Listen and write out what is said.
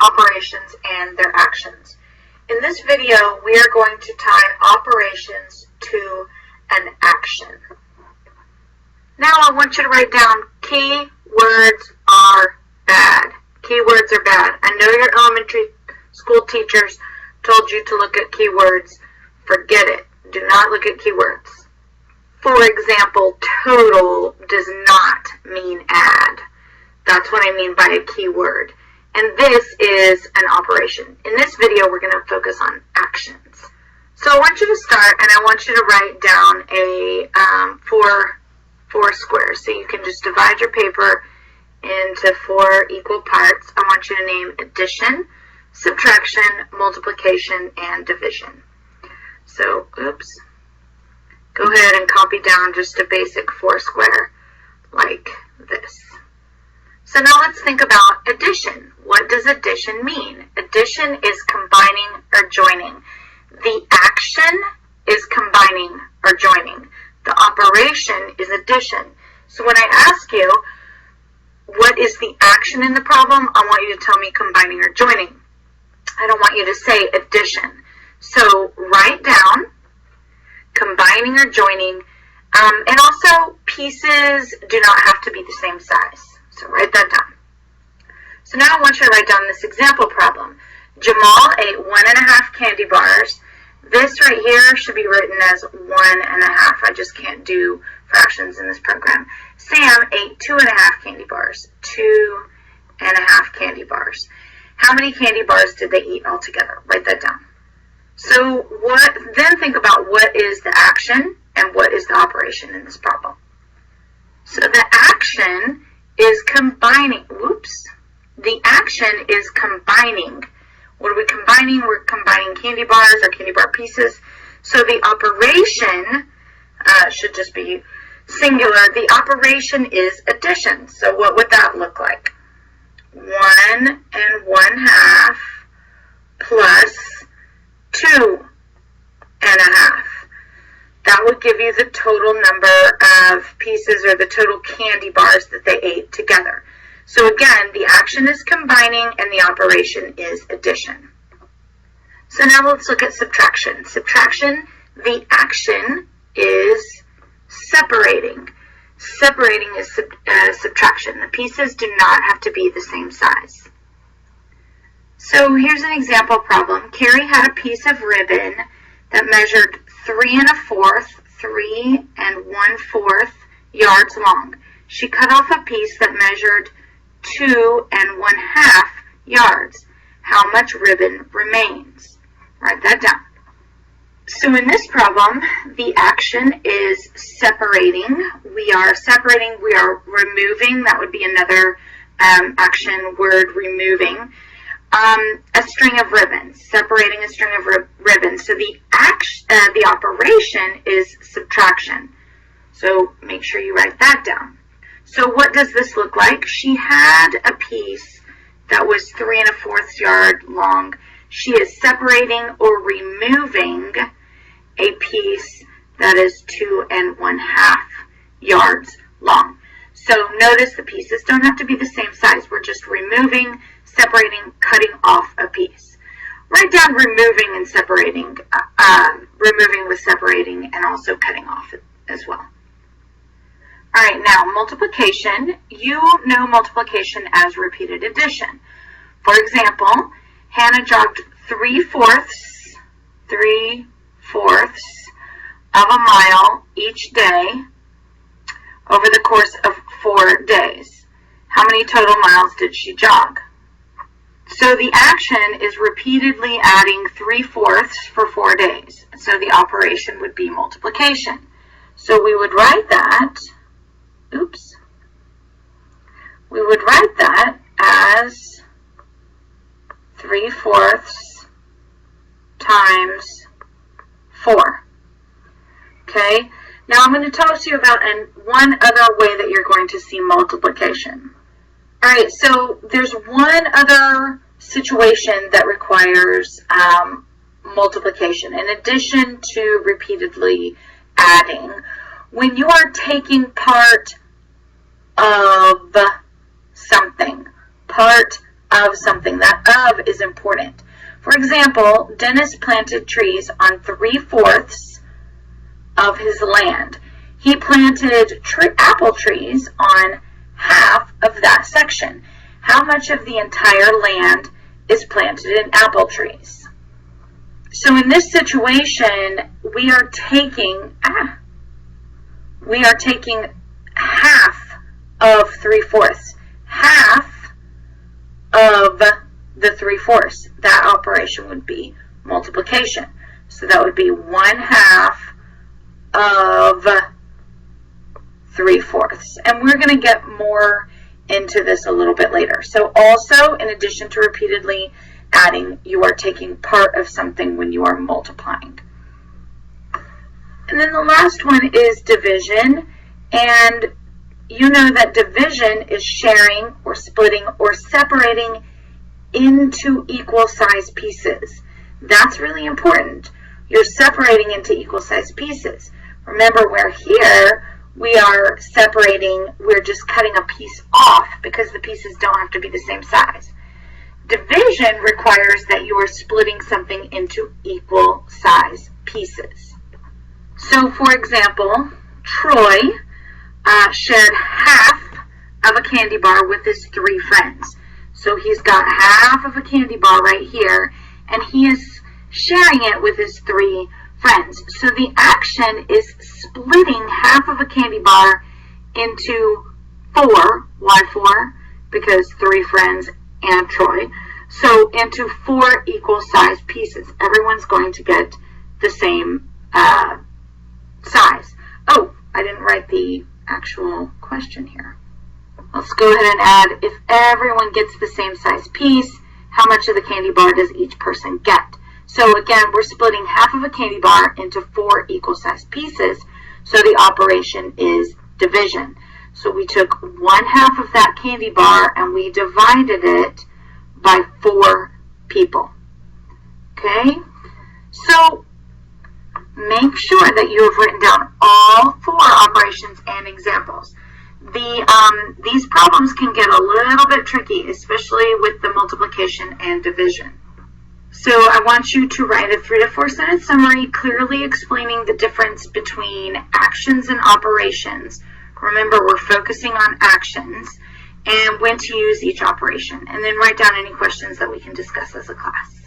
operations and their actions. In this video, we are going to tie operations to an action. Now I want you to write down keywords are bad. Keywords are bad. I know your elementary school teachers told you to look at keywords. Forget it. Do not look at keywords. For example, total does not mean add. That's what I mean by a keyword. And this is an operation. In this video, we're going to focus on actions. So I want you to start, and I want you to write down a four squares. So you can just divide your paper into 4 equal parts. I want you to name addition, subtraction, multiplication, and division. So, go ahead and copy down just a basic 4 square like this. So now let's think about addition. What does addition mean? Addition is combining or joining. The action is combining or joining. The operation is addition. So when I ask you, what is the action in the problem? I want you to tell me combining or joining. I don't want you to say addition. So write down combining or joining, and also pieces do not have to be the same size. So write that down. So now I want you to write down this example problem. Jamal ate 1.5 candy bars. This right here should be written as 1.5. I just can't do fractions in this program. Sam ate 2.5 candy bars. 2.5 candy bars. How many candy bars did they eat altogether? Write that down. So then think about what is the action and what is the operation in this problem. So the action is combining. The action is combining. What are we combining? We're combining candy bars or candy bar pieces. So the operation should just be singular. The operation is addition. So what would that look like? 1.5 plus 2.5. That would give you the total number of pieces or the total candy bars that they ate together. So again, the action is combining and the operation is addition. So now let's look at subtraction. Subtraction, the action is separating. Separating is subtraction. The pieces do not have to be the same size. So here's an example problem. Carrie had a piece of ribbon that measured 3 1/4 yards long. She cut off a piece that measured 2 1/2 yards. How much ribbon remains? Write that down. So in this problem, the action is separating. We are separating, we are removing. That would be another action word, removing. A string of ribbons, separating a string of ribbons. So the operation is subtraction. So make sure you write that down. So what does this look like? She had a piece that was 3 1/4 yard long. She is separating or removing a piece that is 2 1/2 yards long. So notice the pieces don't have to be the same size. We're just removing, separating, cutting off a piece. Write down removing and separating, removing with separating, and also cutting off as well. All right, now multiplication. You know multiplication as repeated addition. For example, Hannah jogged 3/4 of a mile each day over the course of 4 days. How many total miles did she jog? So the action is repeatedly adding 3/4 for 4 days. So the operation would be multiplication. So we would write that, we would write that as 3/4 times 4. Okay, now I'm going to talk to you about one other way that you're going to see multiplication. All right, so there's one other situation that requires multiplication in addition to repeatedly adding. When you are taking part of something, part of something. That of is important. For example, Dennis planted trees on 3/4 of his land. He planted apple trees on half of that section. How much of the entire land is planted in apple trees? So in this situation, we are taking half of 3/4. Half of the 3/4. That operation would be multiplication. So that would be 1/2 of 3/4. And we're going to get more into this a little bit later. So also, in addition to repeatedly adding, you are taking part of something when you are multiplying. And then the last one is division. And you know that division is sharing or splitting or separating into equal size pieces. That's really important. You're separating into equal size pieces. Remember, where here we are separating, we're just cutting a piece off because the pieces don't have to be the same size. Division requires that you are splitting something into equal size pieces. So, for example, Troy shared half of a candy bar with his 3 friends. So he's got half of a candy bar right here, and he is sharing it with his 3 friends. So the action is splitting half of a candy bar into 4. Why 4? Because 3 friends and Troy. So into 4 equal size pieces. Everyone's going to get the same size. Oh, I didn't write the actual question here. Let's go ahead and add, if everyone gets the same size piece, how much of the candy bar does each person get? So again, we're splitting half of a candy bar into 4 equal size pieces, so the operation is division. So we took 1/2 of that candy bar and we divided it by 4 people. Okay? So make sure that you have written down all 4 operations and examples. These problems can get a little bit tricky, especially with the multiplication and division. So I want you to write a 3 to 4 sentence summary clearly explaining the difference between actions and operations. Remember, we're focusing on actions and when to use each operation. And then write down any questions that we can discuss as a class.